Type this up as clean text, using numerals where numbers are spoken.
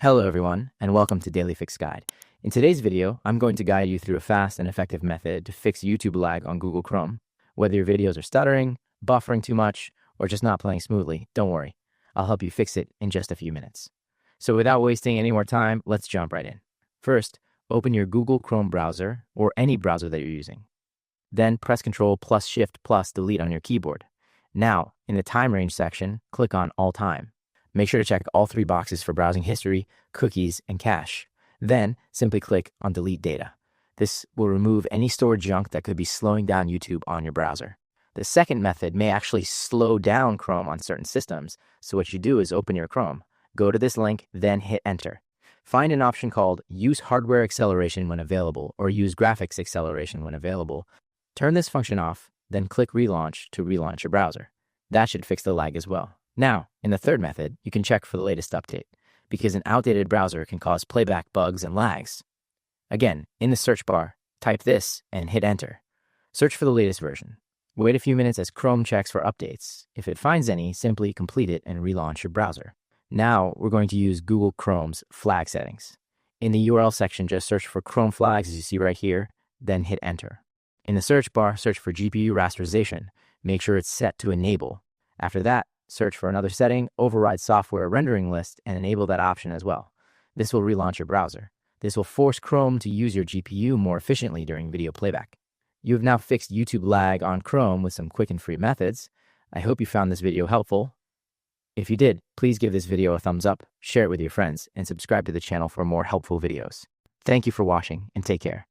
Hello everyone, and welcome to Daily Fix Guide. In today's video, I'm going to guide you through a fast and effective method to fix YouTube lag on Google Chrome. Whether your videos are stuttering, buffering too much, or just not playing smoothly, don't worry. I'll help you fix it in just a few minutes. So without wasting any more time, let's jump right in. First, open your Google Chrome browser or any browser that you're using. Then press Ctrl plus Shift plus Delete on your keyboard. Now, in the time range section, click on All Time. Make sure to check all three boxes for browsing history, cookies, and cache. Then simply click on Delete Data. This will remove any stored junk that could be slowing down YouTube on your browser. The second method may actually slow down Chrome on certain systems, so what you do is open your Chrome, go to this link, then hit Enter. Find an option called Use Hardware Acceleration when available or Use Graphics Acceleration when available. Turn this function off, then click Relaunch to relaunch your browser. That should fix the lag as well. Now, in the third method, you can check for the latest update, because an outdated browser can cause playback bugs and lags. Again, in the search bar, type this and hit Enter. Search for the latest version. Wait a few minutes as Chrome checks for updates. If it finds any, simply complete it and relaunch your browser. Now, we're going to use Google Chrome's flag settings. In the URL section, just search for Chrome flags as you see right here, then hit Enter. In the search bar, search for GPU rasterization. Make sure it's set to Enable. After that, search for another setting, override software rendering list, and enable that option as well. This will relaunch your browser. This will force Chrome to use your GPU more efficiently during video playback. You have now fixed YouTube lag on Chrome with some quick and free methods. I hope you found this video helpful. If you did, please give this video a thumbs up, share it with your friends, and subscribe to the channel for more helpful videos. Thank you for watching, and take care.